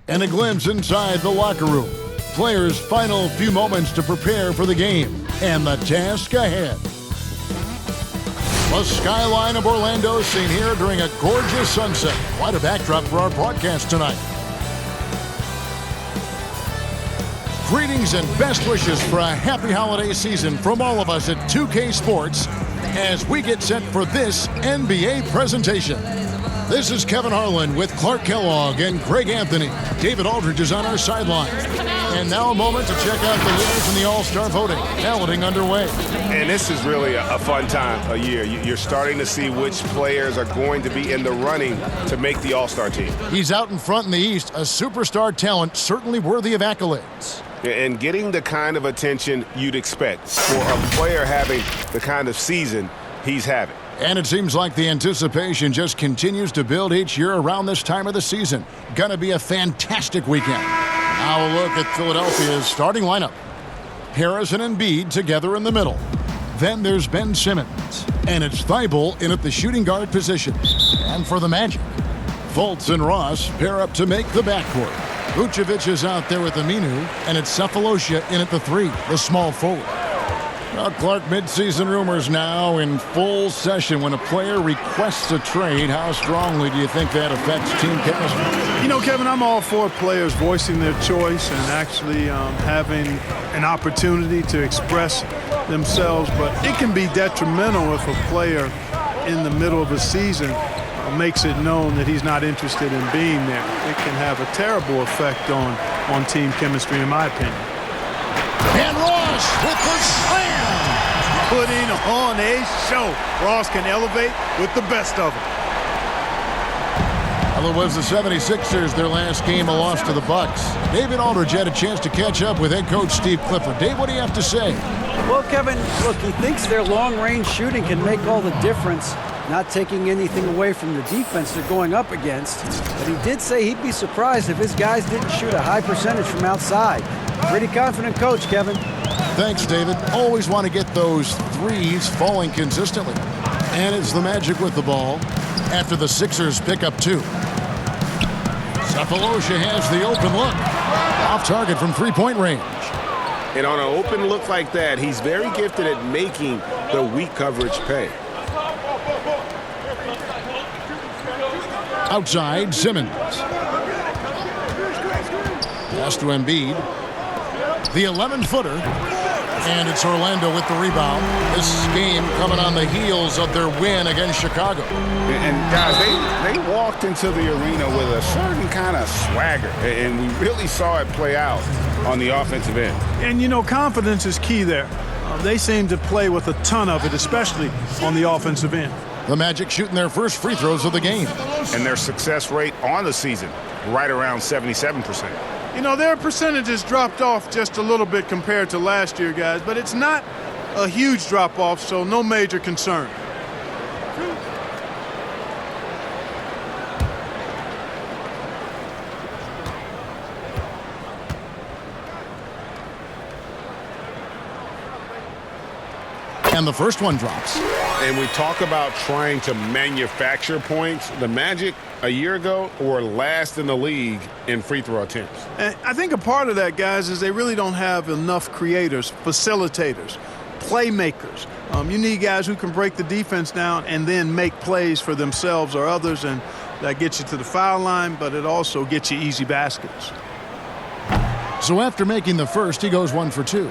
And a glimpse inside the locker room. Players' final few moments to prepare for the game and the task ahead. The skyline of Orlando seen here during a gorgeous sunset. Quite a backdrop for our broadcast tonight. Greetings and best wishes for a happy holiday season from all of us at 2K Sports as we get set for this NBA presentation. This is Kevin Harlan with Clark Kellogg and Greg Anthony. David Aldridge is on our sideline. And now a moment to check out the leaders in the All-Star voting. Balloting underway. And this is really a fun time of year. You're starting to see which players are going to be in the running to make the All-Star team. He's out in front in the East, a superstar talent certainly worthy of accolades. And getting the kind of attention you'd expect for a player having the kind of season he's having. And it seems like the anticipation just continues to build each year around this time of the season. Gonna be a fantastic weekend. Now a look at Philadelphia's starting lineup. Harris and Embiid together in the middle. Then there's Ben Simmons. And it's Thibault in at the shooting guard position. And for the Magic, Fultz and Ross pair up to make the backcourt. Vucevic is out there with Aminu, and it's Sefolosha in at the 3, the small forward. Well, Clark, midseason rumors now in full session. When a player requests a trade, how strongly do you think that affects team chemistry? You know, Kevin, I'm all for players voicing their choice and actually having an opportunity to express themselves, but it can be detrimental if a player in the middle of a season makes it known that he's not interested in being there. It can have a terrible effect on team chemistry, in my opinion. And Ross with the slam! Putting on a show. Ross can elevate with the best of them. Well, it was the 76ers, their last game, a loss to the Bucks. David Aldridge had a chance to catch up with head coach Steve Clifford. Dave, what do you have to say? Well, Kevin, look, he thinks their long-range shooting can make all the difference, not taking anything away from the defense they're going up against. But he did say he'd be surprised if his guys didn't shoot a high percentage from outside. Pretty confident coach, Kevin. Thanks, David. Always want to get those threes falling consistently. And it's the Magic with the ball after the Sixers pick up 2. Sefolosha has the open look. Off target from three-point range. And on an open look like that, he's very gifted at making the weak coverage pay. Outside, Simmons. Pass to Embiid. The 11-footer. And it's Orlando with the rebound. This game coming on the heels of their win against Chicago. And guys, they walked into the arena with a certain kind of swagger. And we really saw it play out on the offensive end. And, you know, confidence is key there. They seem to play with a ton of it, especially on the offensive end. The Magic shooting their first free throws of the game. And their success rate on the season, right around 77%. You know, their percentages dropped off just a little bit compared to last year, guys, but it's not a huge drop-off, so no major concern. And the first one drops. And we talk about trying to manufacture points. The Magic a year ago were last in the league in free throw attempts. And I think a part of that, guys, is they really don't have enough creators, facilitators, playmakers. You need guys who can break the defense down and then make plays for themselves or others, and that gets you to the foul line, but it also gets you easy baskets. So after making the first, he goes 1 for 2.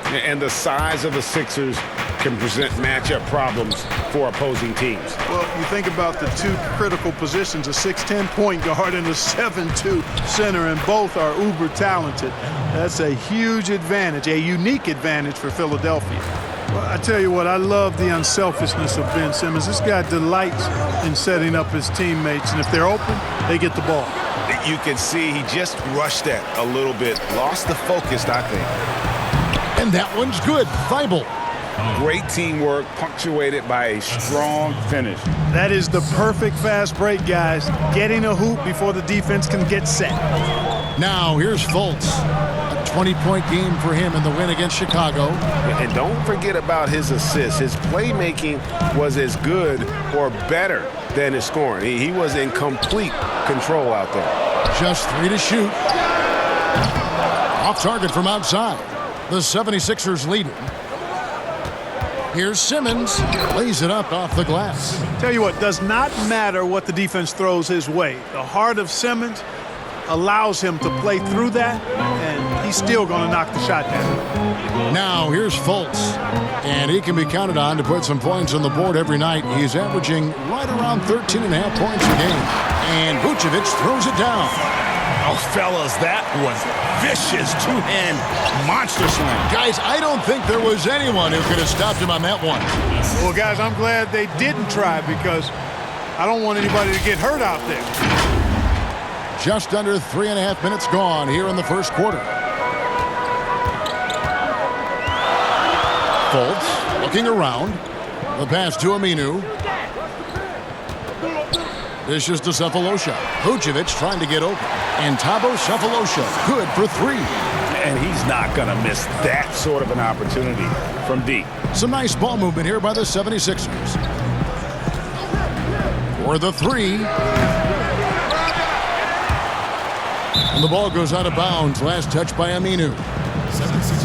And the size of the Sixers can present matchup problems for opposing teams. Well, you think about the two critical positions, a 6'10 point guard and a 7'2 center, and both are uber talented. That's a huge advantage, a unique advantage for Philadelphia. Well, I tell you what, I love the unselfishness of Ben Simmons. This guy delights in setting up his teammates, and if they're open, they get the ball. You can see he just rushed that a little bit, lost the focus, I think. And that one's good. Thibault. Great teamwork, punctuated by a strong finish. That is the perfect fast break, guys. Getting a hoop before the defense can get set. Now here's Fultz. A 20-point game for him in the win against Chicago. And don't forget about his assists. His playmaking was as good or better than his scoring. He was in complete control out there. Just 3 to shoot. Off target from outside. The 76ers lead it. Here's Simmons. Lays it up off the glass. Tell you what, does not matter what the defense throws his way. The heart of Simmons allows him to play through that, and he's still going to knock the shot down. Now here's Fultz. And he can be counted on to put some points on the board every night. He's averaging right around 13.5 points a game. And Vucevic throws it down. Oh, fellas, that was vicious two-hand monster slam. Guys, I don't think there was anyone who could have stopped him on that one. Well, guys, I'm glad they didn't try because I don't want anybody to get hurt out there. Just under 3.5 minutes gone here in the first quarter. Fultz looking around. The pass to Aminu. Dishes to Cephalosha. Vucevic trying to get open. And Thabo Cephalosha good for 3. And he's not going to miss that sort of an opportunity from deep. Some nice ball movement here by the 76ers. For the 3. And the ball goes out of bounds. Last touch by Aminu.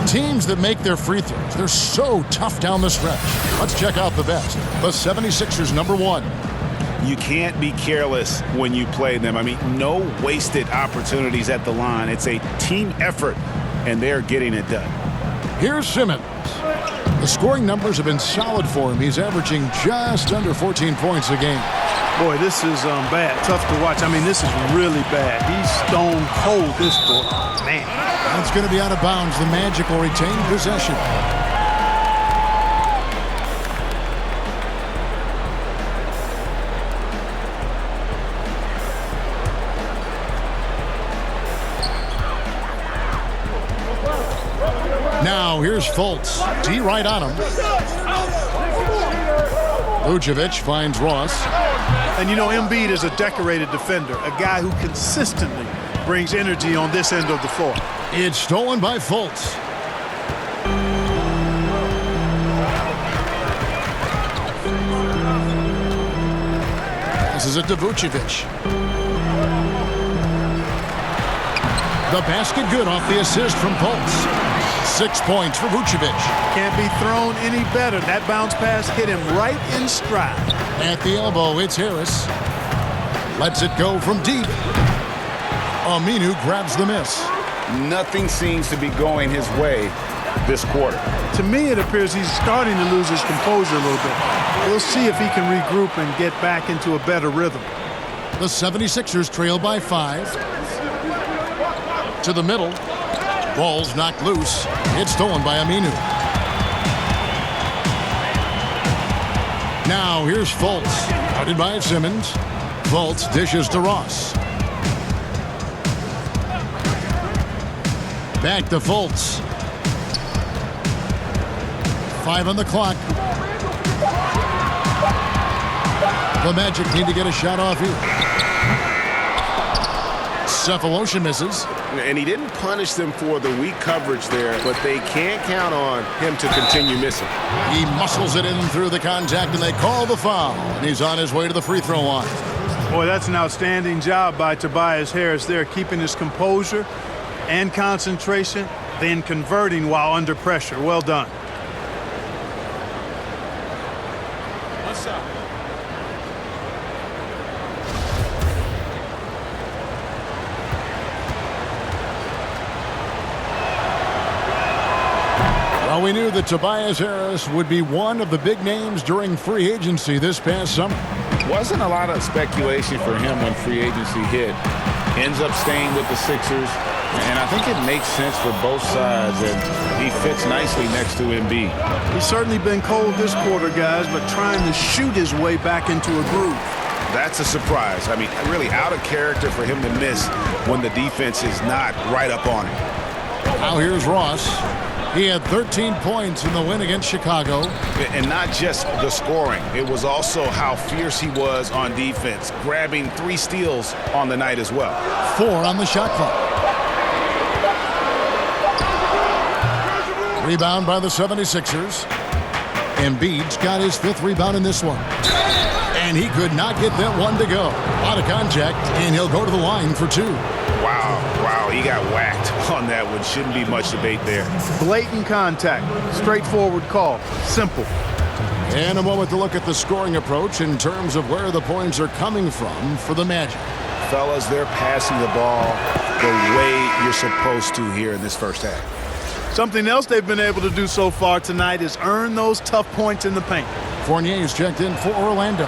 Teams that make their free throws, they're so tough down the stretch. Let's check out the best. The 76ers, number 1. You can't be careless when you play them. I mean, no wasted opportunities at the line. It's a team effort, and they're getting it done. Here's Simmons. The scoring numbers have been solid for him. He's averaging just under 14 points a game. Boy, this is bad. Tough to watch. I mean, this is really bad. He's stone cold this quarter. Man. That's going to be out of bounds. The Magic will retain possession. Now here's Fultz. D right on him. Vucevic finds Ross. And you know, Embiid is a decorated defender, a guy who consistently brings energy on this end of the floor. It's stolen by Fultz. This is it to Vucevic. The basket good off the assist from Fultz. 6 points for Vucevic. Can't be thrown any better. That bounce pass hit him right in stride. At the elbow, it's Harris. Lets it go from deep. Aminu grabs the miss. Nothing seems to be going his way this quarter. To me, it appears he's starting to lose his composure a little bit. We'll see if he can regroup and get back into a better rhythm. The 76ers trail by 5. To the middle. Ball's knocked loose. It's stolen by Aminu. Now here's Fultz. Guarded by Simmons. Fultz dishes to Ross. Back to Fultz. 5 on the clock. The Magic need to get a shot off here. Cephalosha misses. And he didn't punish them for the weak coverage there, but they can't count on him to continue missing. He muscles it in through the contact, and they call the foul. And he's on his way to the free throw line. Boy, that's an outstanding job by Tobias Harris there, keeping his composure and concentration, then converting while under pressure. Well done. What's up? Well, we knew that Tobias Harris would be one of the big names during free agency this past summer. Wasn't a lot of speculation for him when free agency hit. Ends up staying with the Sixers, and I think it makes sense for both sides, and he fits nicely next to Embiid. He's certainly been cold this quarter, guys, but trying to shoot his way back into a groove. That's a surprise. I mean, really out of character for him to miss when the defense is not right up on him. Now here's Ross. He had 13 points in the win against Chicago. And not just the scoring. It was also how fierce he was on defense, grabbing 3 steals on the night as well. 4 on the shot clock. Rebound by the 76ers. Embiid's got his 5th rebound in this one. And he could not get that one to go. Out of contact, and he'll go to the line for 2. Wow, he got whacked on that one. Shouldn't be much debate there. Blatant contact. Straightforward call. Simple. And a moment to look at the scoring approach in terms of where the points are coming from for the Magic. Fellas, they're passing the ball the way you're supposed to here in this first half. Something else they've been able to do so far tonight is earn those tough points in the paint. Fournier's checked in for Orlando.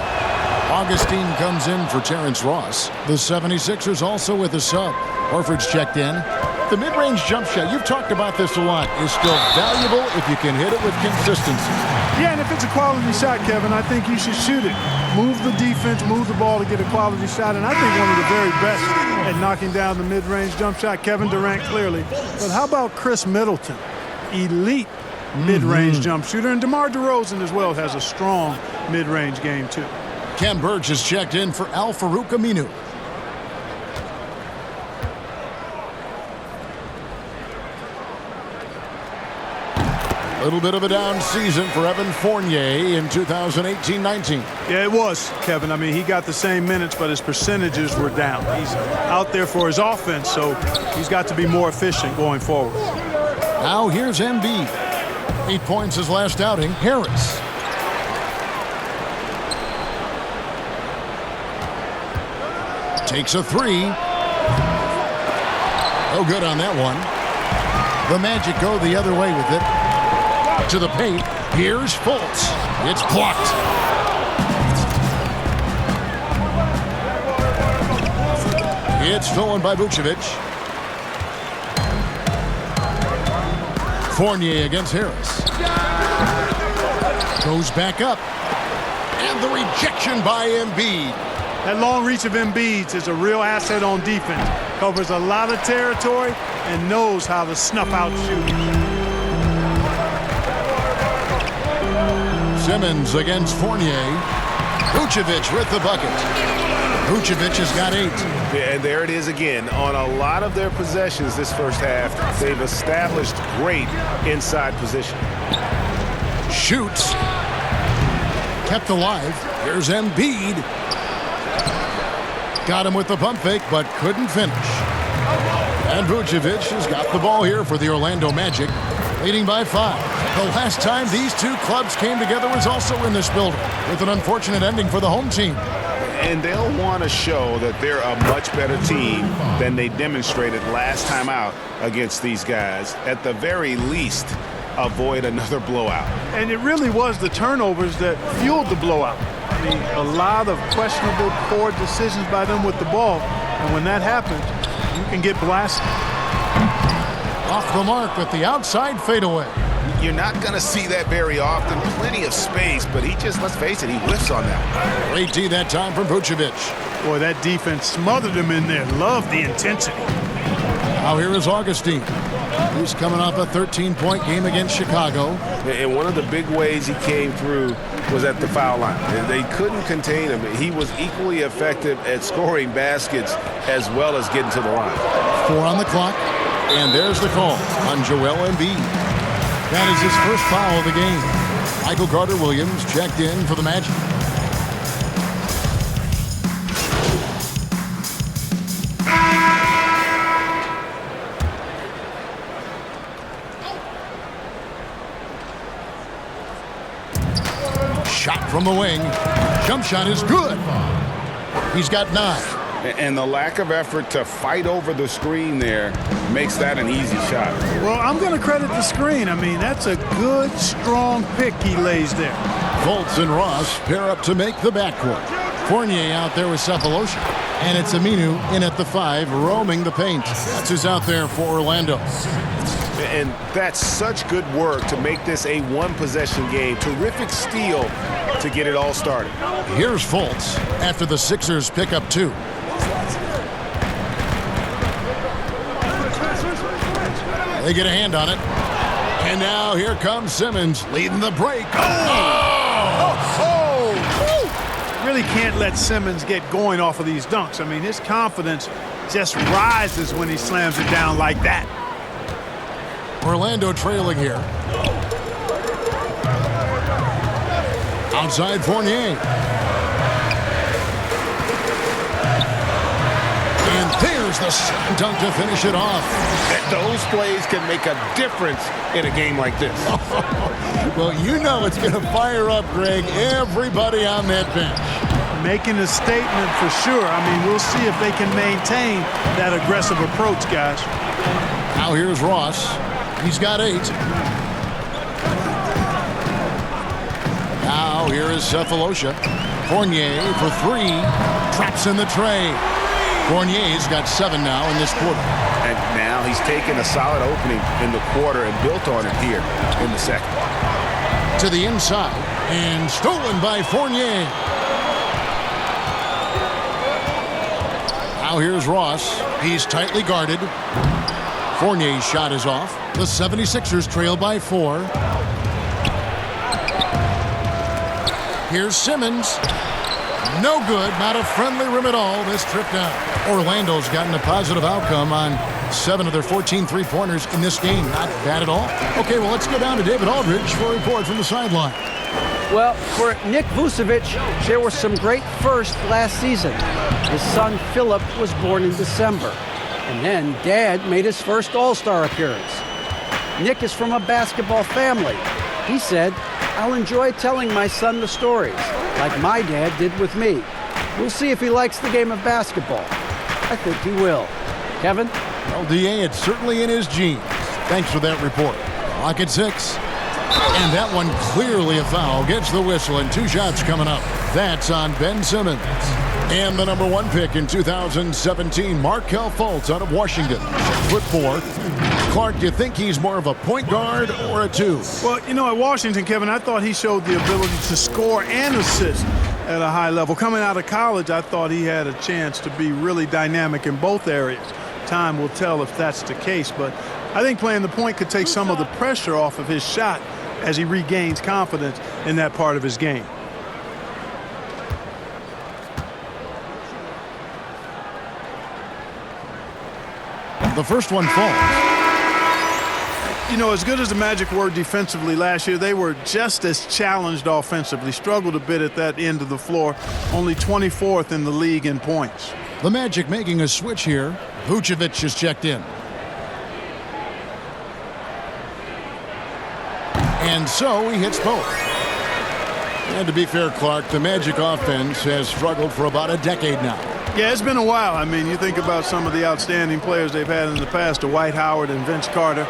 Augustine comes in for Terrence Ross. The 76ers also with a sub. Horford's checked in. The mid-range jump shot, you've talked about this a lot, is still valuable if you can hit it with consistency. Yeah, and if it's a quality shot, Kevin, I think you should shoot it. Move the defense, move the ball to get a quality shot, and I think one of the very best at knocking down the mid-range jump shot, Kevin Durant clearly. But how about Chris Middleton? Elite mid-range jump shooter, and DeMar DeRozan as well has a strong mid-range game too. Ken Burge is checked in for Al-Farouq Aminu. A little bit of a down season for Evan Fournier in 2018-19. Yeah, it was, Kevin. I mean, he got the same minutes, but his percentages were down. He's out there for his offense, so he's got to be more efficient going forward. Now here's Embiid. 8 points his last outing. Harris. Takes a 3. No good on that one. The Magic go the other way with it. To the paint. Here's Fultz. It's blocked. It's stolen by Vucevic. Fournier against Harris. Goes back up. And the rejection by Embiid. That long reach of Embiid is a real asset on defense. Covers a lot of territory and knows how to snuff out shooters. Simmons against Fournier. Vucevic with the bucket. Vucevic has got 8. Yeah, and there it is again. On a lot of their possessions this first half, they've established great inside position. Shoots. Kept alive. Here's Embiid. Got him with the pump fake, but couldn't finish. And Vucevic has got the ball here for the Orlando Magic, leading by 5. The last time these two clubs came together was also in this building, with an unfortunate ending for the home team. And they'll want to show that they're a much better team than they demonstrated last time out against these guys. At the very least, avoid another blowout. And it really was the turnovers that fueled the blowout. I mean, a lot of questionable poor decisions by them with the ball. And when that happens, you can get blasted. Off the mark with the outside fadeaway. You're not going to see that very often. Plenty of space, but he just, let's face it, he whiffs on that. Great D that time from Vucevic. Boy, that defense smothered him in there. Loved the intensity. Now here is Augustine. He's coming off a 13-point game against Chicago. And one of the big ways he came through was at the foul line. They couldn't contain him. He was equally effective at scoring baskets as well as getting to the line. 4 on the clock, and there's the call on Joel Embiid. That is his first foul of the game. Michael Carter-Williams checked in for the Magic. Shot from the wing. Jump shot is good. He's got 9. And the lack of effort to fight over the screen there makes that an easy shot. Well, I'm going to credit the screen. I mean, that's a good, strong pick he lays there. Fultz and Ross pair up to make the backcourt. Fournier out there with Cephalosha. And it's Aminu in at the 5, roaming the paint. That's who's out there for Orlando. And that's such good work to make this a one-possession game. Terrific steal to get it all started. Here's Fultz after the Sixers pick up 2. They get a hand on it. And now here comes Simmons leading the break. Really can't let Simmons get going off of these dunks. I mean, his confidence just rises when he slams it down like that. Orlando trailing here. Outside Fournier. scores the slam dunk to finish it off. Those plays can make a difference in a game like this. Well, you know it's going to fire up, Greg, everybody on that bench. Making a statement for sure. I mean, we'll see if they can maintain that aggressive approach, guys. Now here's Ross. He's got 8. Now here is Cephalosha. Fournier for 3. Traps in the tray. Fournier's got 7 now in this quarter. And now he's taken a solid opening in the quarter and built on it here in the second. To the inside. And stolen by Fournier. Now here's Ross. He's tightly guarded. Fournier's shot is off. The 76ers trail by 4. Here's Simmons. No good. Not a friendly rim at all. This trip down. Orlando's gotten a positive outcome on 7 of their 14 three-pointers in this game. Not bad at all. Okay, well, let's go down to David Aldridge for a report from the sideline. Well, for Nick Vucevic, there were some great firsts last season. His son Philip was born in December. And then Dad made his first All-Star appearance. Nick is from a basketball family. He said, "I'll enjoy telling my son the stories, like my dad did with me. We'll see if he likes the game of basketball." I think he will. Kevin? Well, DA, it's certainly in his genes. Thanks for that report. Clock at 6. And that one clearly a foul. Gets the whistle, and 2 shots coming up. That's on Ben Simmons. And the number 1 pick in 2017, Markelle Fultz out of Washington. 6'4". Clark, do you think he's more of a point guard or a 2? Well, you know, at Washington, Kevin, I thought he showed the ability to score and assist at a high level. Coming out of college, I thought he had a chance to be really dynamic in both areas. Time will tell if that's the case, but I think playing the point could take some of the pressure off of his shot as he regains confidence in that part of his game. The first one falls. You know, as good as the Magic were defensively last year, they were just as challenged offensively. Struggled a bit at that end of the floor. Only 24th in the league in points. The Magic making a switch here. Vucevic is checked in. And so he hits both. And to be fair, Clark, the Magic offense has struggled for about a decade now. Yeah, it's been a while. I mean, you think about some of the outstanding players they've had in the past, Dwight Howard and Vince Carter.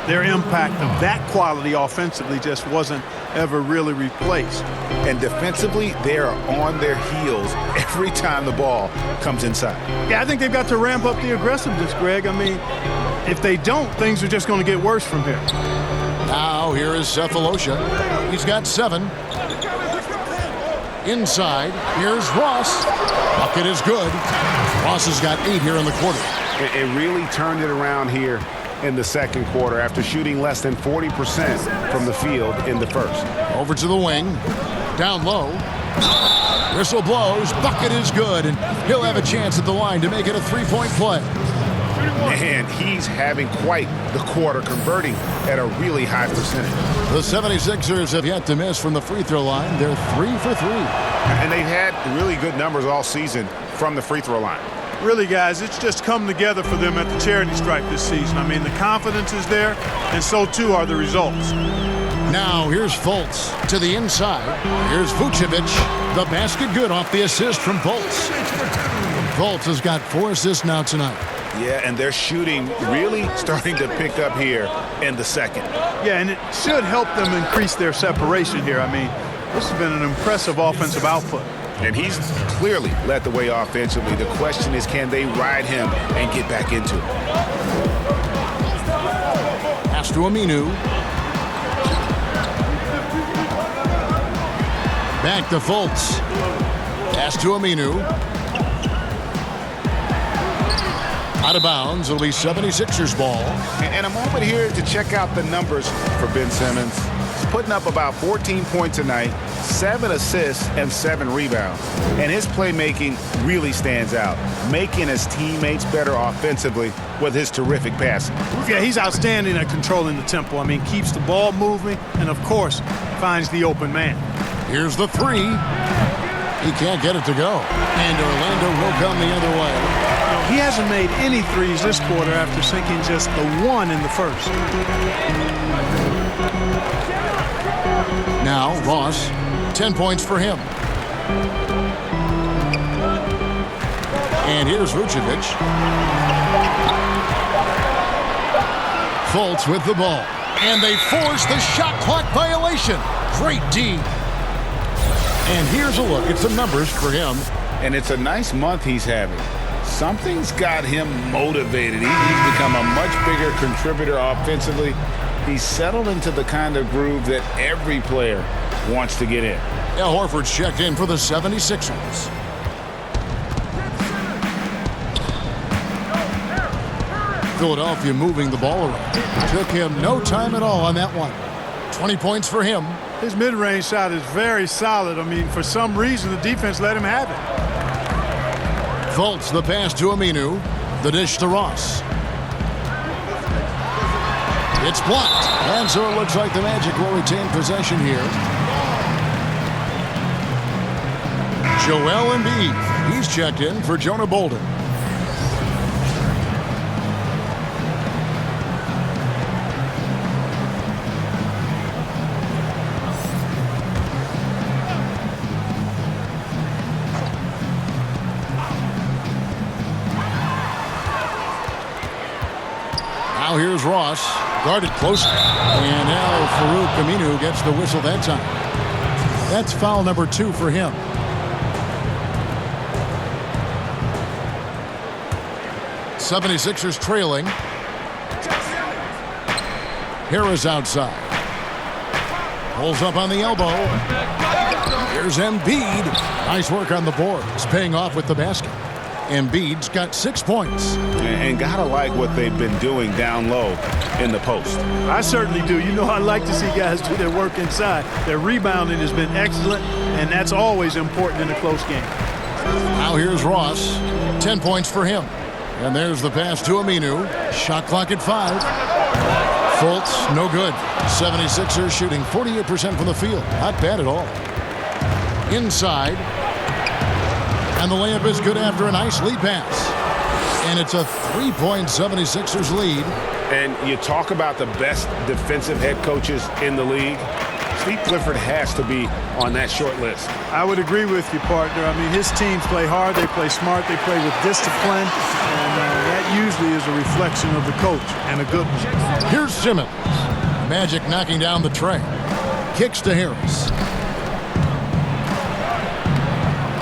Their impact of that quality offensively just wasn't ever really replaced. And defensively, they are on their heels every time the ball comes inside. Yeah, I think they've got to ramp up the aggressiveness, Greg. I mean, if they don't, things are just going to get worse from here. Now here is Cephalosha. He's got 7. Inside, here's Ross. Bucket is good. Ross has got 8 here in the quarter. It really turned it around here in the second quarter after shooting less than 40% from the field in the first. Over to the wing. Down low. Whistle blows. Bucket is good. And he'll have a chance at the line to make it a 3-point play. Man, he's having quite the quarter, converting at a really high percentage. The 76ers have yet to miss from the free throw line. They're 3 for 3. And they've had really good numbers all season from the free throw line. Really, guys, it's just come together for them at the charity stripe this season. I mean, the confidence is there, and so too are the results. Now here's Fultz to the inside. Here's Vucevic. The basket good off the assist from Fultz. Fultz has got 4 assists now tonight. Yeah, and their shooting really starting to pick up here in the second. Yeah, and it should help them increase their separation here. I mean, this has been an impressive offensive output. And he's clearly led the way offensively. The question is, can they ride him and get back into it? Pass to Aminu. Back to Fultz. Pass to Aminu. Out of bounds. It'll be 76ers ball. And a moment here to check out the numbers for Ben Simmons. He's putting up about 14 points a night, 7 assists, and 7 rebounds. And his playmaking really stands out, making his teammates better offensively with his terrific passing. Yeah, he's outstanding at controlling the tempo. I mean, keeps the ball moving and, of course, finds the open man. Here's the 3. He can't get it to go. And Orlando will come the other way. He hasn't made any threes this quarter after sinking just the one in the first. Now Ross, 10 points for him. And here's Vucevic. Fultz with the ball. And they force the shot clock violation. Great D. And here's a look at some numbers for him. And it's a nice month he's having. Something's got him motivated. He's become a much bigger contributor offensively. He's settled into the kind of groove that every player wants to get in. Al Horford's checked in for the 76ers. Philadelphia moving the ball around. Took him no time at all on that one. 20 points for him. His mid-range shot is very solid. I mean, for some reason, the defense let him have it. Fultz the pass to Aminu. The dish to Ross. It's blocked. And so it looks like the Magic will retain possession here. Joel Embiid. He's checked in for Jonah Bolden. Now here's Ross, guarded closely. And now Farouk Aminu gets the whistle that time. That's foul number 2 for him. '76ers trailing. Harris outside. Pulls up on the elbow. Here's Embiid. Nice work on the board. It's paying off with the basket. Embiid's got 6 points. And gotta like what they've been doing down low in the post. I certainly do. You know, I like to see guys do their work inside. Their rebounding has been excellent, and that's always important in a close game. Now here's Ross. 10 points for him. And there's the pass to Aminu. Shot clock at 5. Fultz, no good. 76ers shooting 48% from the field. Not bad at all. Inside. And the layup is good after a nice lead pass. And it's a 3-point 76ers lead. And you talk about the best defensive head coaches in the league. Steve Clifford has to be on that short list. I would agree with you, partner. I mean, his teams play hard, they play smart, they play with discipline, and that usually is a reflection of the coach, and a good one. Here's Simmons. Magic knocking down the tray. Kicks to Harris.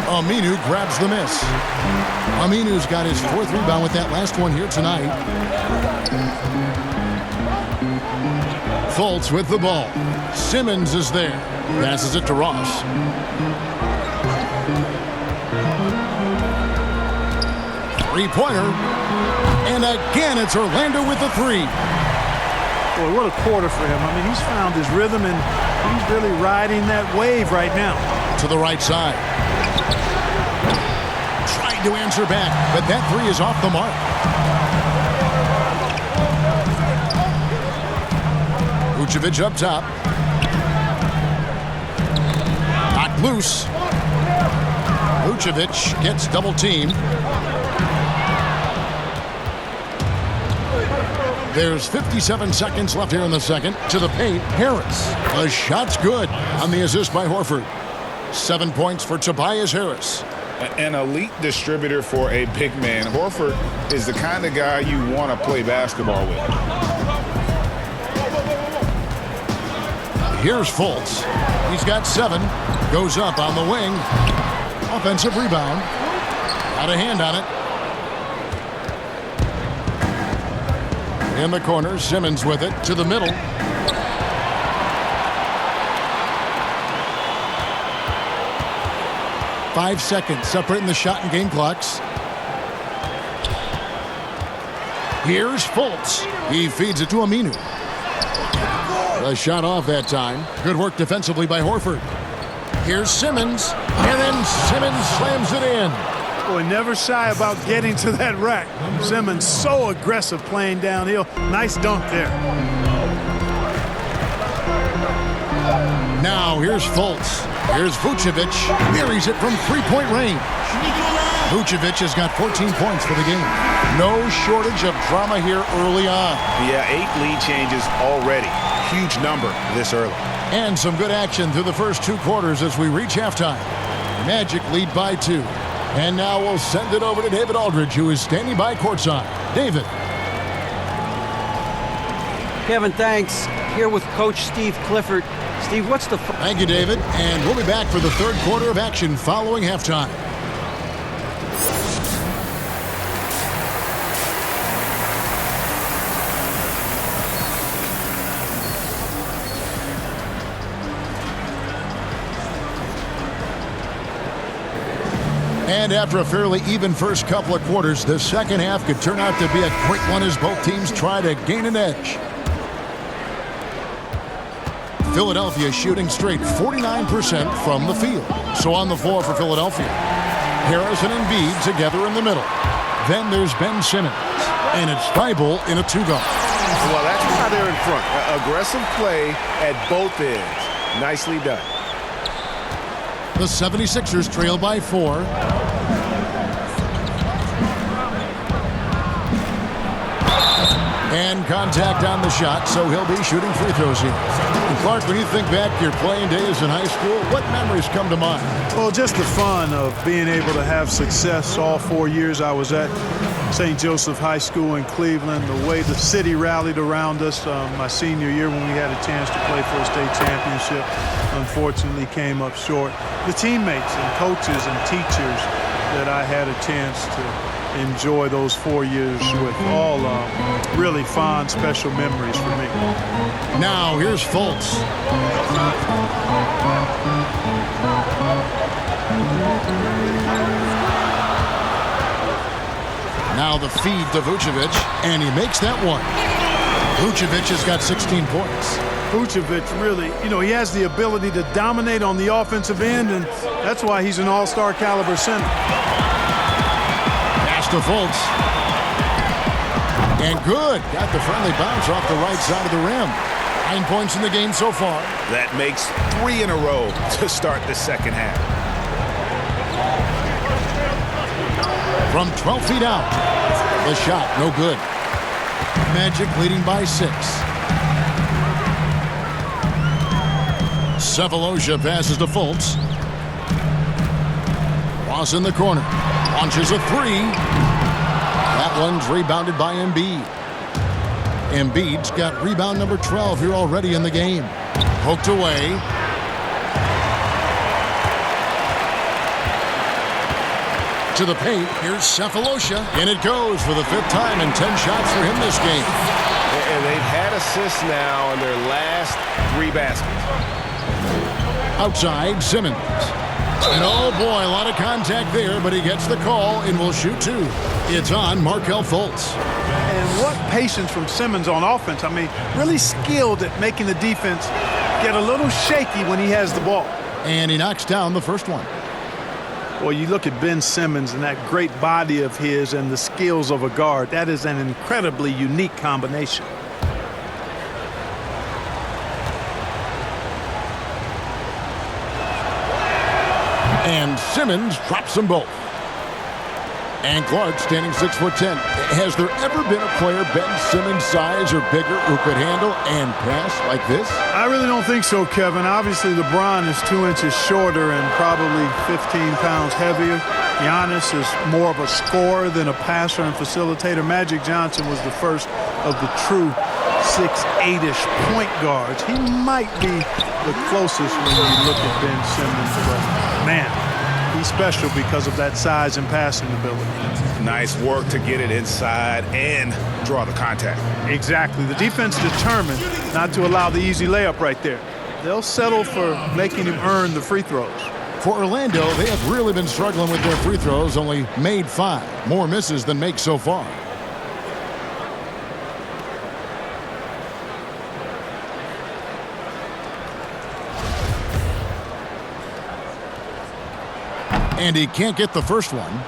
Aminu grabs the miss. Aminu's got his 4th rebound with that last one here tonight. Fultz with the ball. Simmons is there. Passes it to Ross. Three-pointer. And again, it's Orlando with the 3. Boy, what a quarter for him. I mean, he's found his rhythm, and he's really riding that wave right now. To the right side. Tried to answer back, but that 3 is off the mark. Vucevic up top. Knocked loose. Vucevic gets double teamed. There's 57 seconds left here in the second. To the paint, Harris. The shot's good on the assist by Horford. 7 points for Tobias Harris. An elite distributor for a big man. Horford is the kind of guy you want to play basketball with. Here's Fultz. He's got 7. Goes up on the wing. Offensive rebound. Got a hand on it. In the corner, Simmons with it to the middle. Five seconds separating the shot and game clocks. Here's Fultz. He feeds it to Aminu. The shot off that time. Good work defensively by Horford. Here's Simmons. And then Simmons slams it in. Boy, never shy about getting to that rack. Simmons so aggressive playing downhill. Nice dunk there. Now here's Fultz. Here's Vucevic. Buries it from 3-point range. Vucevic has got 14 points for the game. No shortage of drama here early on. Yeah, 8 lead changes already. Huge number this early. And some good action through the first 2 quarters as we reach halftime. Magic lead by 2. And now we'll send it over to David Aldridge, who is standing by courtside. David. Kevin, thanks. Here with Coach Steve Clifford. Steve, what's the... Thank you, David. And we'll be back for the third quarter of action following halftime. And after a fairly even first couple of quarters, the second half could turn out to be a great one as both teams try to gain an edge. Philadelphia shooting straight 49% from the field. So on the floor for Philadelphia, Harrison and Embiid together in the middle. Then there's Ben Simmons, and it's Thibault in a 2-guard. Well, that's why they're in front. Aggressive play at both ends. Nicely done. The 76ers trail by 4. And contact on the shot, so he'll be shooting free throws here. And Clark, when you think back to your playing days in high school, what memories come to mind? Well, just the fun of being able to have success all 4 years I was at St. Joseph High School in Cleveland, the way the city rallied around us my senior year when we had a chance to play for a state championship. Unfortunately came up short. The teammates and coaches and teachers that I had a chance to enjoy those 4 years with, all really fond, special memories for me. Now here's Fultz. Now the feed to Vucevic, and he makes that one. Vucevic has got 16 points. Vucevic really, he has the ability to dominate on the offensive end, and that's why he's an all-star caliber center. Pass to Fultz. And good. Got the friendly bounce off the right side of the rim. 9 points in the game so far. That makes 3 in a row to start the second half. From 12 feet out. The shot, no good. Magic leading by 6. Cephalosha passes to Fultz. Ross in the corner. Launches a 3. That one's rebounded by Embiid. Embiid's got rebound number 12 here already in the game. Poked away. To the paint. Here's Cephalosha. And it goes for the 5th time and 10 shots for him this game. And they've had assists now in their last 3 baskets. Outside, Simmons. And oh boy, a lot of contact there, but he gets the call and will shoot 2. It's on Markelle Fultz. And what patience from Simmons on offense. I mean, really skilled at making the defense get a little shaky when he has the ball. And he knocks down the first one. Well, you look at Ben Simmons and that great body of his and the skills of a guard. That is an incredibly unique combination. And Simmons drops them both. And Clark standing 6'10". Has there ever been a player Ben Simmons' size or bigger who could handle and pass like this? I really don't think so, Kevin. Obviously, LeBron is 2 inches shorter and probably 15 pounds heavier. Giannis is more of a scorer than a passer and facilitator. Magic Johnson was the first of the true 6'8"-ish point guards. He might be the closest when you look at Ben Simmons, but man, he's special because of that size and passing ability. Nice work to get it inside and draw the contact. Exactly. The defense determined not to allow the easy layup right there. They'll settle for making him earn the free throws. For Orlando, they have really been struggling with their free throws, only made 5. More misses than makes so far. And he can't get the first one.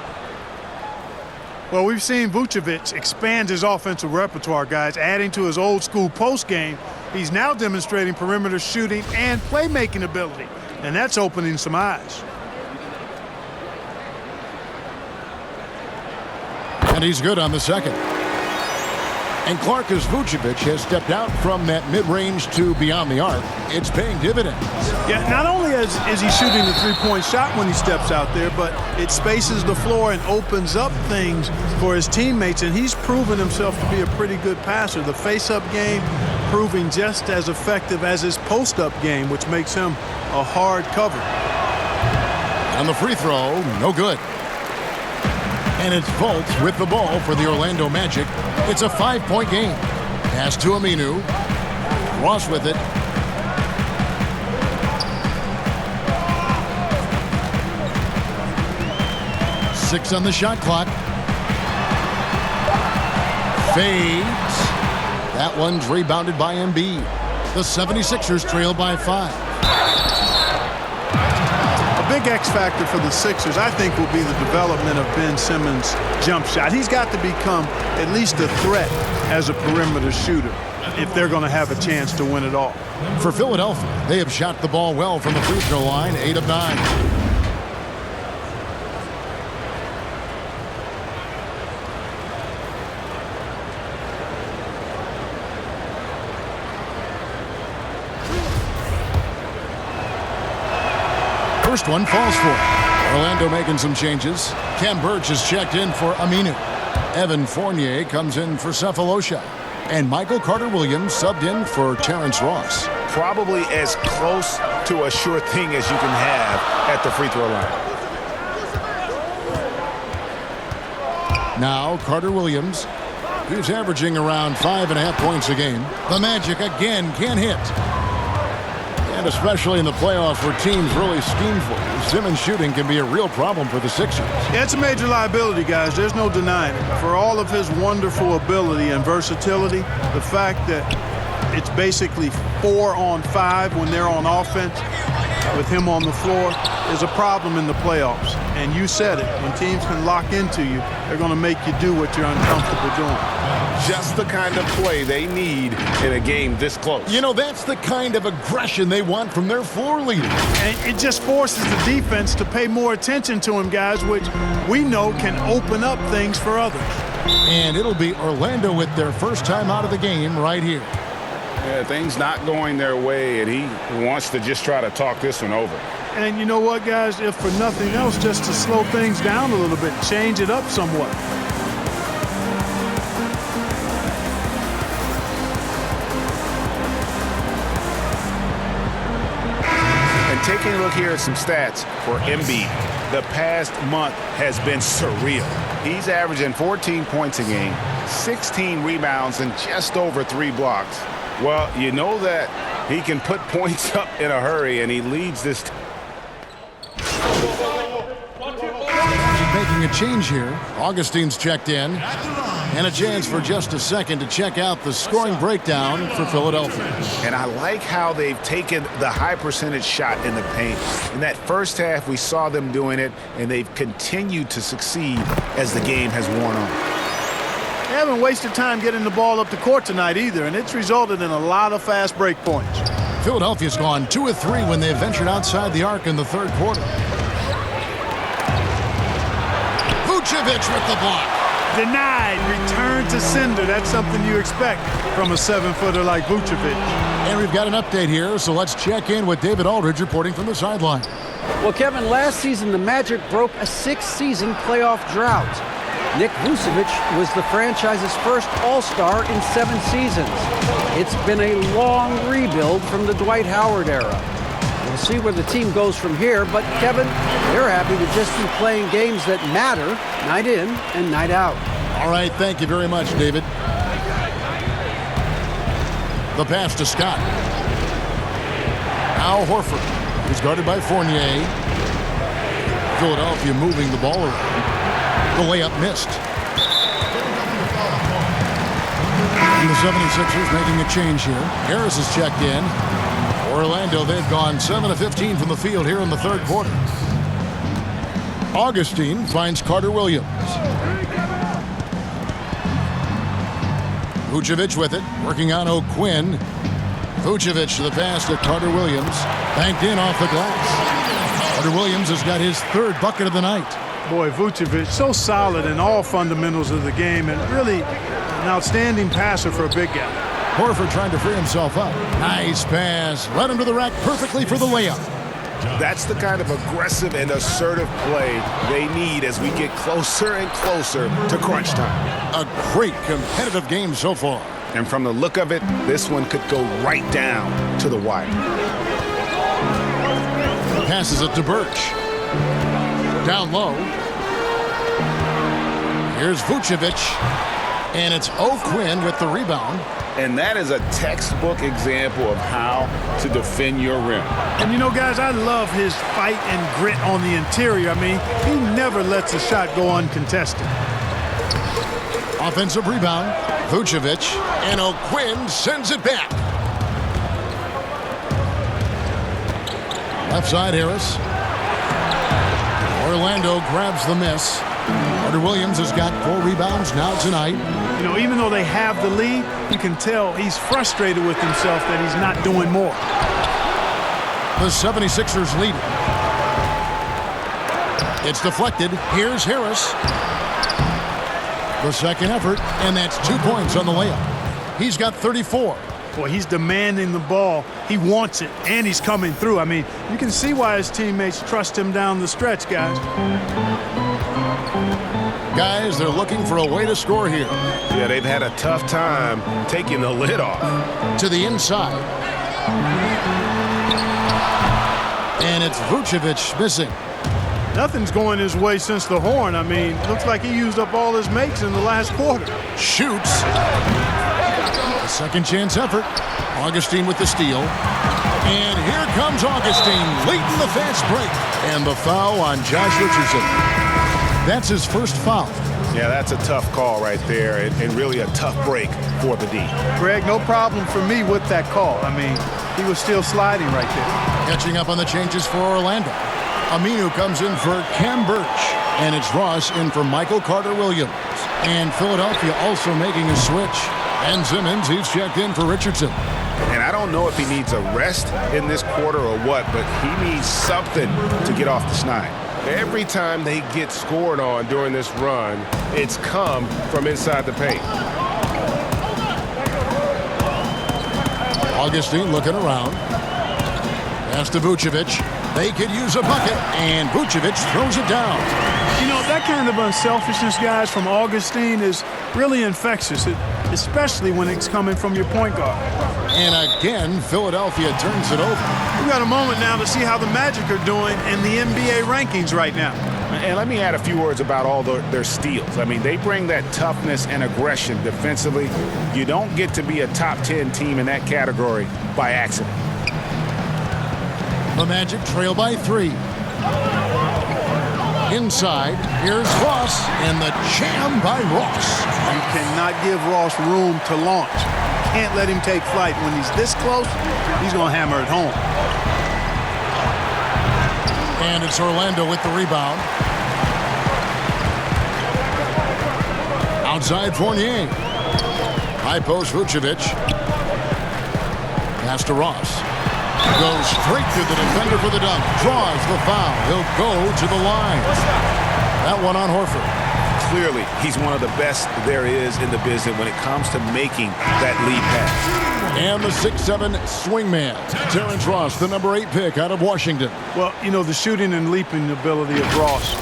Well, we've seen Vucevic expand his offensive repertoire, guys, adding to his old school post game. He's now demonstrating perimeter shooting and playmaking ability, and that's opening some eyes. And he's good on the second. And Clarkus Vucevic has stepped out from that mid-range to beyond the arc. It's paying dividends. Yeah, not only is he shooting the three-point shot when he steps out there, but it spaces the floor and opens up things for his teammates, and he's proven himself to be a pretty good passer. The face-up game proving just as effective as his post-up game, which makes him a hard cover. On the free throw, no good. And it's Fultz with the ball for the Orlando Magic. It's a 5-point game. Pass to Aminu. Ross with it. Six on the shot clock. Fades. That one's rebounded by Embiid. The 76ers trail by 5. Big X factor for the Sixers, I think, will be the development of Ben Simmons' jump shot. He's got to become at least a threat as a perimeter shooter if they're going to have a chance to win it all. For Philadelphia, they have shot the ball well from the free throw line, 8 of 9. First one falls for it. Orlando making some changes. Cam Birch is checked in for Aminu. Evan Fournier comes in for Cephalosha. And Michael Carter-Williams subbed in for Terrence Ross. Probably as close to a sure thing as you can have at the free throw line. Now Carter-Williams. He's averaging around 5.5 points a game. The Magic again can't hit. And especially in the playoffs where teams really scheme for you, Simmons shooting can be a real problem for the Sixers. Yeah, it's a major liability, guys. There's no denying it. For all of his wonderful ability and versatility, the fact that it's basically 4 on 5 when they're on offense with him on the floor is a problem in the playoffs. And you said it. When teams can lock into you, they're going to make you do what you're uncomfortable doing. Just the kind of play they need in a game this close. You know, that's the kind of aggression they want from their floor leader. And it just forces the defense to pay more attention to him, guys, which we know can open up things for others. And it'll be Orlando with their first time out of the game right here. Yeah, things not going their way, and he wants to just try to talk this one over. And you know what, guys? If for nothing else, just to slow things down a little bit, change it up somewhat. And taking a look here at some stats for Embiid, the past month has been surreal. He's averaging 14 points a game, 16 rebounds, and just over 3 blocks. Well, you know that he can put points up in a hurry, and he leads this team. Making a change here. Augustine's checked in. And a chance for just a second to check out the scoring breakdown for Philadelphia. And I like how they've taken the high percentage shot in the paint. In that first half, we saw them doing it, and they've continued to succeed as the game has worn on. They haven't wasted time getting the ball up the court tonight either, and it's resulted in a lot of fast break points. Philadelphia's gone 2 of 3 when they ventured outside the arc in the third quarter. Vucevic with the block. Denied. Return to sender. That's something you expect from a 7-footer like Vucevic. And we've got an update here, so let's check in with David Aldridge reporting from the sideline. Well, Kevin, last season the Magic broke a 6-season playoff drought. Nick Vucevic was the franchise's first All-Star in 7 seasons. It's been a long rebuild from the Dwight Howard era. We'll see where the team goes from here, but Kevin, they're happy to just be playing games that matter night in and night out. All right, thank you very much, David. The pass to Scott. Al Horford. He's guarded by Fournier. Philadelphia moving the ball around. The layup missed. And the 76ers making a change here. Harris is checked in. Orlando, they've gone 7 of 15 from the field here in the third quarter. Augustine finds Carter-Williams. Vucevic with it, working on O'Quinn. Vucevic to the pass to Carter-Williams. Banked in off the glass. Carter-Williams has got his 3rd bucket of the night. Boy, Vucevic, so solid in all fundamentals of the game and really an outstanding passer for a big guy. Horford trying to free himself up. Nice pass. Right under the rack perfectly for the layup. That's the kind of aggressive and assertive play they need as we get closer and closer to crunch time. A great competitive game so far. And from the look of it, this one could go right down to the wire. Passes it to Birch. Down low. Here's Vucevic. And it's O'Quinn with the rebound. And that is a textbook example of how to defend your rim. And you know, guys, I love his fight and grit on the interior. I mean, he never lets a shot go uncontested. Offensive rebound. Vucevic. And O'Quinn sends it back. Left side, Harris. Orlando grabs the miss. Carter Williams has got 4 rebounds now tonight. You know, even though they have the lead, you can tell he's frustrated with himself that he's not doing more. The 76ers lead. It's deflected. Here's Harris. The second effort, and that's 2 points on the layup. He's got 34. Boy, he's demanding the ball. He wants it, and he's coming through. I mean, you can see why his teammates trust him down the stretch, guys. Guys, they're looking for a way to score here. Yeah, they've had a tough time taking the lid off. To the inside. And it's Vucevic missing. Nothing's going his way since the horn. I mean, looks like he used up all his makes in the last quarter. Shoots. A second chance effort. Augustine with the steal. And here comes Augustine late in the fast break. And the foul on Josh Richardson. That's his first foul. Yeah, that's a tough call right there, and really a tough break for the D. Greg, no problem for me with that call. I mean, he was still sliding right there. Catching up on the changes for Orlando. Aminu comes in for Cam Birch. And it's Ross in for Michael Carter-Williams. And Philadelphia also making a switch. And Simmons, he's checked in for Richardson. And I don't know if he needs a rest in this quarter or what, but he needs something to get off the snide. Every time they get scored on during this run, it's come from inside the paint. Augustine looking around. Pass to Vucevic. They could use a bucket, and Vucevic throws it down. You know, that kind of unselfishness, guys, from Augustine is really infectious, especially when it's coming from your point guard. And again, Philadelphia turns it over. We've got a moment now to see how the Magic are doing in the NBA rankings right now. And let me add a few words about all their steals. I mean, they bring that toughness and aggression defensively. You don't get to be a top 10 team in that category by accident. The Magic trail by 3. Inside, here's Ross, and the jam by Ross. You cannot give Ross room to launch. Can't let him take flight. When he's this close, he's going to hammer it home. And it's Orlando with the rebound. Outside Fournier. High post Vucevic. Pass to Ross. Goes straight to the defender for the dunk. Draws the foul. He'll go to the line. That one on Horford. Clearly, he's one of the best there is in the business when it comes to making that lead pass. And the 6'7" swingman, Terrence Ross, the number 8 pick out of Washington. Well, you know, the shooting and leaping ability of Ross,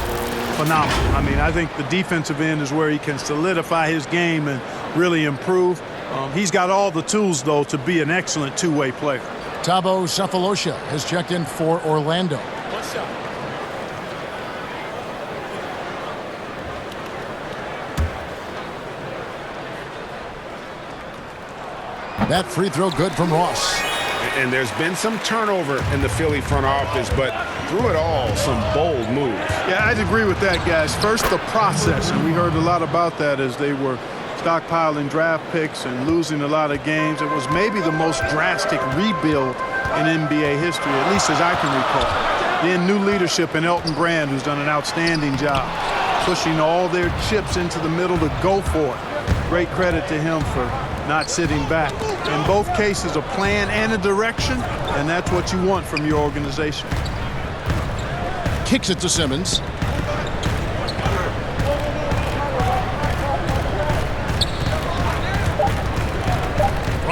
phenomenal. I mean, I think the defensive end is where he can solidify his game and really improve. He's got all the tools, though, to be an excellent two-way player. Thabo Sefolosha has checked in for Orlando. That free throw good from Ross. And there's been some turnover in the Philly front office, but through it all, some bold moves. Yeah, I'd agree with that, guys. First, the process, and we heard a lot about that as they were stockpiling draft picks and losing a lot of games. It was maybe the most drastic rebuild in NBA history, at least as I can recall. Then new leadership in Elton Brand, who's done an outstanding job, pushing all their chips into the middle to go for it. Great credit to him for not sitting back. In both cases, a plan and a direction, and that's what you want from your organization. Kicks it to Simmons.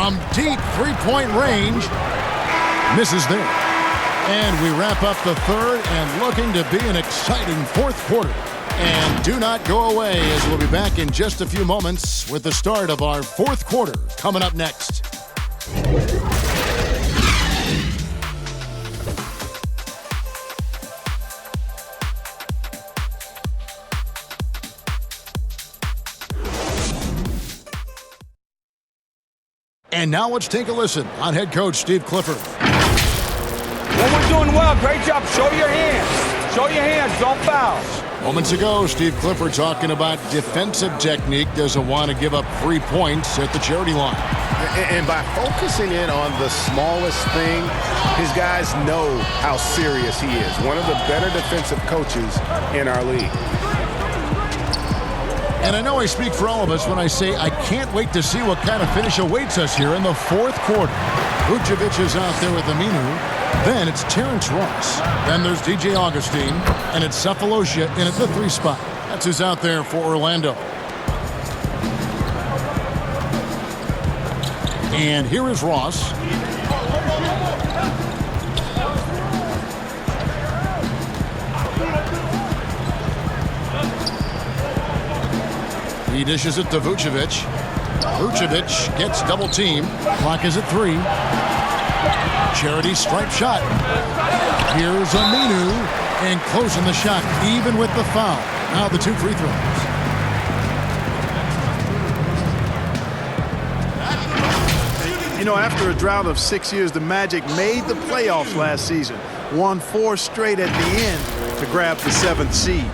from deep three-point range. Misses there. And we wrap up the third and looking to be an exciting fourth quarter. And do not go away as we'll be back in just a few moments with the start of our fourth quarter coming up next. And now let's take a listen on head coach Steve Clifford. When we're doing well, great job. Show your hands. Show your hands. Don't foul. Moments ago, Steve Clifford talking about defensive technique. Doesn't want to give up 3 points at the charity line. And by focusing in on the smallest thing, his guys know how serious he is. One of the better defensive coaches in our league. And I know I speak for all of us when I say I can't wait to see what kind of finish awaits us here in the fourth quarter. Vucevic is out there with Aminu. Then it's Terrence Ross. Then there's DJ Augustine. And it's Cephalosha in at the 3 spot. That's who's out there for Orlando. And here is Ross. He dishes it to Vucevic. Vucevic gets double teamed. Clock is at 3. Charity stripe shot. Here's Aminu. And closing the shot, even with the foul. Now the 2 free throws. You know, after a drought of 6 years, the Magic made the playoffs last season. Won 4 straight at the end to grab the 7th seed.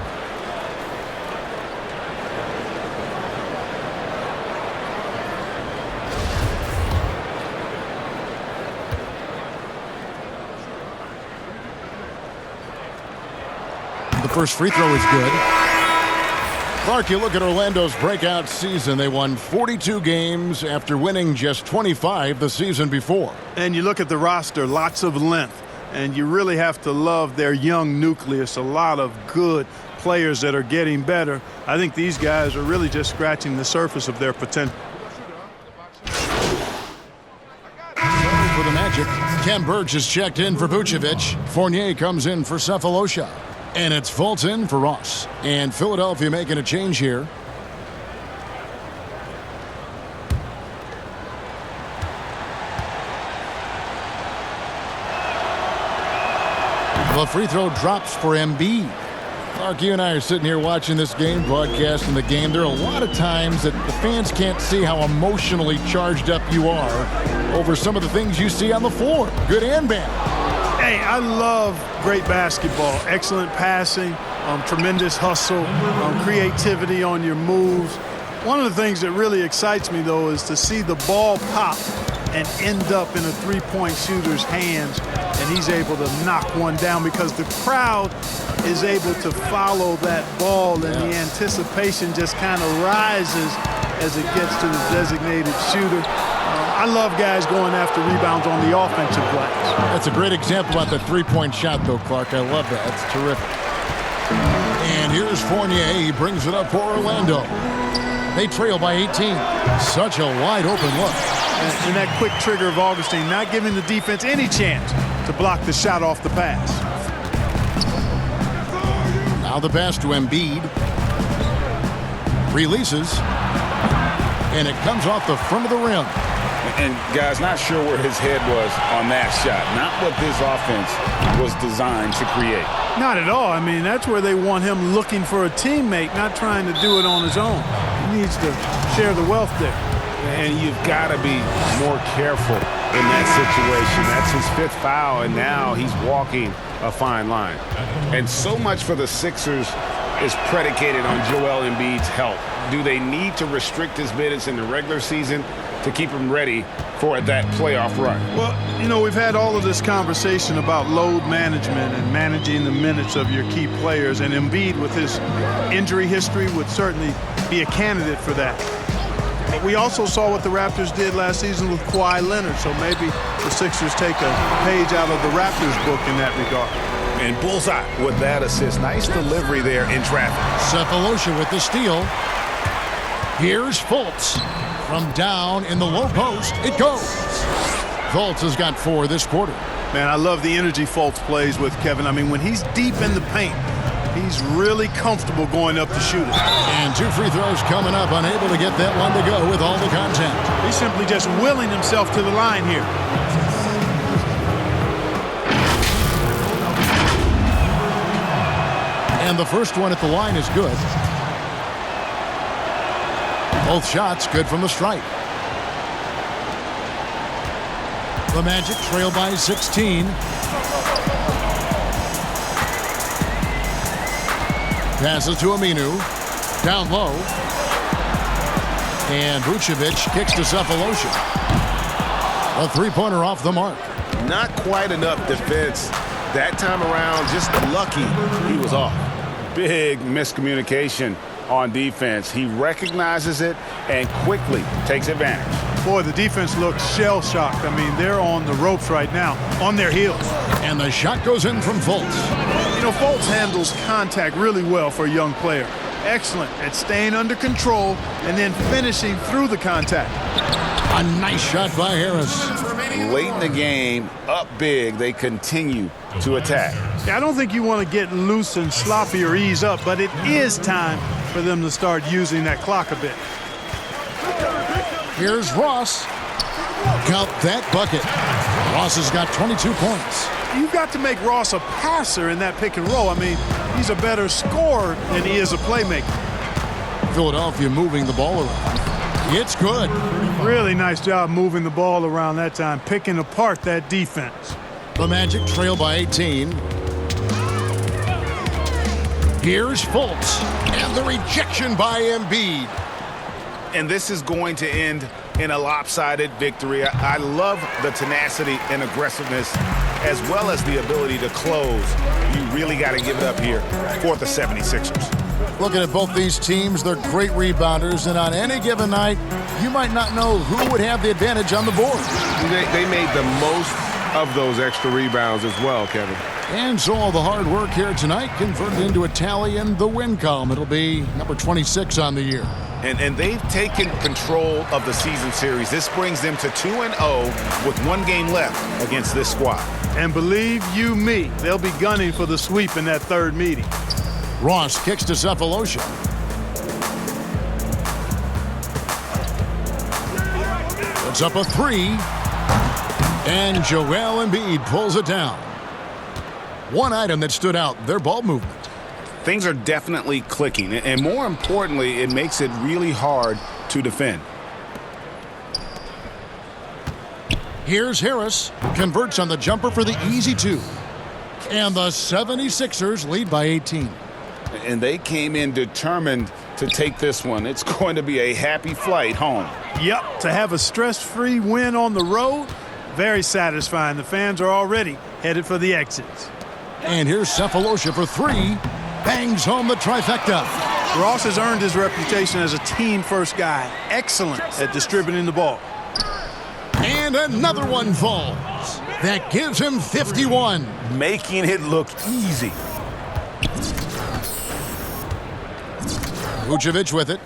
The first free throw is good. Clark, you look at Orlando's breakout season. They won 42 games after winning just 25 the season before. And you look at the roster, lots of length. And you really have to love their young nucleus. A lot of good players that are getting better. I think these guys are really just scratching the surface of their potential. For the Magic, Kem Burge is checked in for Vucevic. Fournier comes in for Cephalosha. And it's Fulton for Ross. And Philadelphia making a change here. The free throw drops for Embiid. Clark, you and I are sitting here watching this game, broadcasting the game. There are a lot of times that the fans can't see how emotionally charged up you are over some of the things you see on the floor, good and bad. Hey, I love great basketball. Excellent passing, tremendous hustle, creativity on your moves. One of the things that really excites me, though, is to see the ball pop and end up in a three-point shooter's hands, and he's able to knock one down because the crowd is able to follow that ball, and the anticipation just kind of rises as it gets to the designated shooter. I love guys going after rebounds on the offensive glass. That's a great example about the three-point shot, though, Clark. I love that. That's terrific. And here's Fournier. He brings it up for Orlando. They trail by 18. Such a wide-open look. And that quick trigger of Augustine, not giving the defense any chance to block the shot off the pass. Now the pass to Embiid. Releases. And it comes off the front of the rim. And, guys, not sure where his head was on that shot. Not what this offense was designed to create. Not at all. I mean, that's where they want him looking for a teammate, not trying to do it on his own. He needs to share the wealth there. And you've got to be more careful in that situation. That's his 5th foul, and now he's walking a fine line. And so much for the Sixers is predicated on Joel Embiid's health. Do they need to restrict his minutes in the regular season to keep him ready for that playoff run? Well, you know, we've had all of this conversation about load management and managing the minutes of your key players, and Embiid, with his injury history, would certainly be a candidate for that. But we also saw what the Raptors did last season with Kawhi Leonard, so maybe the Sixers take a page out of the Raptors book in that regard. And bullseye with that assist. Nice delivery there in traffic. Cephalosha with the steal. Here's Fultz. From down in the low post, it goes. Fultz has got 4 this quarter. Man, I love the energy Fultz plays with, Kevin. I mean, when he's deep in the paint, he's really comfortable going up to shoot it. And 2 free throws coming up, unable to get that one to go with all the contact. He's simply just willing himself to the line here. And the first one at the line is good. Both shots good from the stripe. The Magic trail by 16. Passes to Aminu. Down low. And Vucevic kicks to Cephalosha. A three-pointer off the mark. Not quite enough defense that time around. Just lucky he was off. Big miscommunication on defense. He recognizes it and quickly takes advantage. Boy, the defense looks shell-shocked. I mean, they're on the ropes right now, on their heels. And the shot goes in from Fultz. You know, Fultz handles contact really well for a young player. Excellent at staying under control and then finishing through the contact. A nice shot by Harris. Late in the game, up big, they continue to attack. Yeah, I don't think you want to get loose and sloppy or ease up, but it is time for them to start using that clock a bit. Here's Ross. Count that bucket. Ross has got 22 points. You've got to make Ross a passer in that pick and roll. I mean, he's a better scorer than he is a playmaker. Philadelphia moving the ball around. It's good. Really nice job moving the ball around that time, picking apart that defense. The Magic trail by 18. Here's Fultz. And the rejection by Embiid. And this is going to end in a lopsided victory. I love the tenacity and aggressiveness as well as the ability to close. You really got to give it up here for the 76ers. Looking at both these teams, they're great rebounders, and on any given night, you might not know who would have the advantage on the board. They made the most of those extra rebounds as well, Kevin. And so all the hard work here tonight converted into a tally in the win column. It'll be number 26 on the year. And they've taken control of the season series. This brings them to 2-0 with 1 game left against this squad. And believe you me, they'll be gunning for the sweep in that third meeting. Ross kicks to Cephalosha. Puts up a 3. And Joel Embiid pulls it down. One item that stood out, their ball movement. Things are definitely clicking, and more importantly, it makes it really hard to defend. Here's Harris, converts on the jumper for the easy 2. And the 76ers lead by 18. And they came in determined to take this one. It's going to be a happy flight home. Yep, to have a stress-free win on the road, very satisfying. The fans are already headed for the exits. And here's Cephalosha for 3. Bangs home the trifecta. Ross has earned his reputation as a team-first guy. Excellent at distributing the ball. And another one falls. That gives him 51. Making it look easy. Vucevic with it.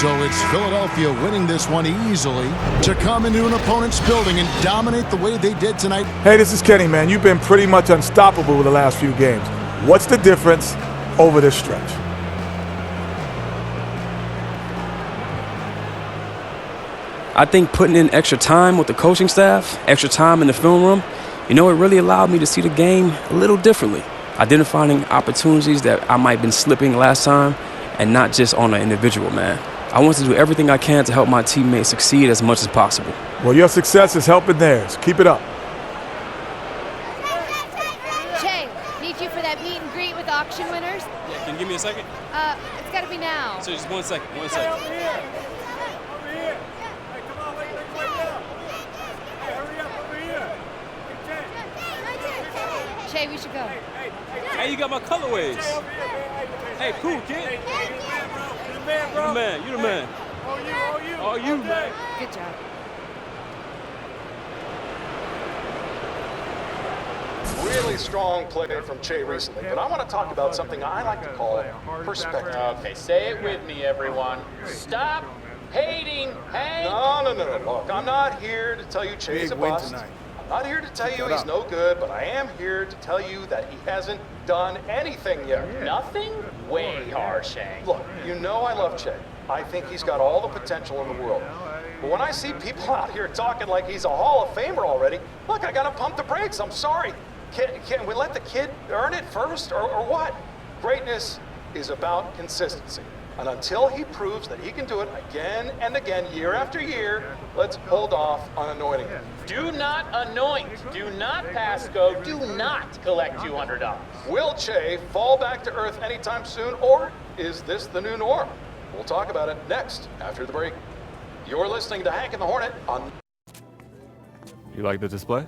So it's Philadelphia winning this one easily to come into an opponent's building and dominate the way they did tonight. Hey, this is Kenny, man. You've been pretty much unstoppable with the last few games. What's the difference over this stretch? I think putting in extra time with the coaching staff, extra time in the film room, it really allowed me to see the game a little differently. Identifying opportunities that I might have been slipping last time and not just on an individual, man. I want to do everything I can to help my teammates succeed as much as possible. Well, your success is helping theirs. Keep it up. Jay, need you for that meet and greet with auction winners. Yeah, can you give me a second? It's got to be now. So just 1 second, 1 second. Hey, come on, wait up. Hey, hurry up over here. Jay, we should go. Hey, you got my colorways. Hey, cool, kid. You the man, you the man. Oh, you, man. Good job. really strong play from Che recently, but I want to talk about something I like to call perspective. Okay, say it with me, everyone. Stop hating Hank. No. Look, I'm not here to tell you Che's a bust. I'm not here to tell you he's no good, but I am here to tell you that he hasn't done anything yet. Nothing? Way harsh, Hank. Look, you know I love Che. I think he's got all the potential in the world. But when I see people out here talking like he's a Hall of Famer already, look, I gotta pump the brakes. I'm sorry. Can we let the kid earn it first, or what? Greatness is about consistency. And until he proves that he can do it again and again, year after year, let's hold off on anointing him. Do not anoint. Do not pass go. Do not collect $200. Will Che fall back to earth anytime soon, or is this the new norm? We'll talk about it next, after the break. You're listening to Hank and the Hornet on... You like the display?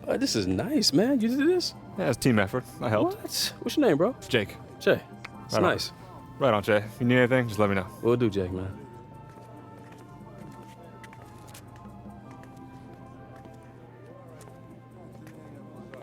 What? This is nice, man. You did this? Yeah, it's team effort. I helped. What? What's your name, bro? Jake. Jay. It's nice. Right on, Jay. If you need anything, just let me know. We'll do, Jake, man.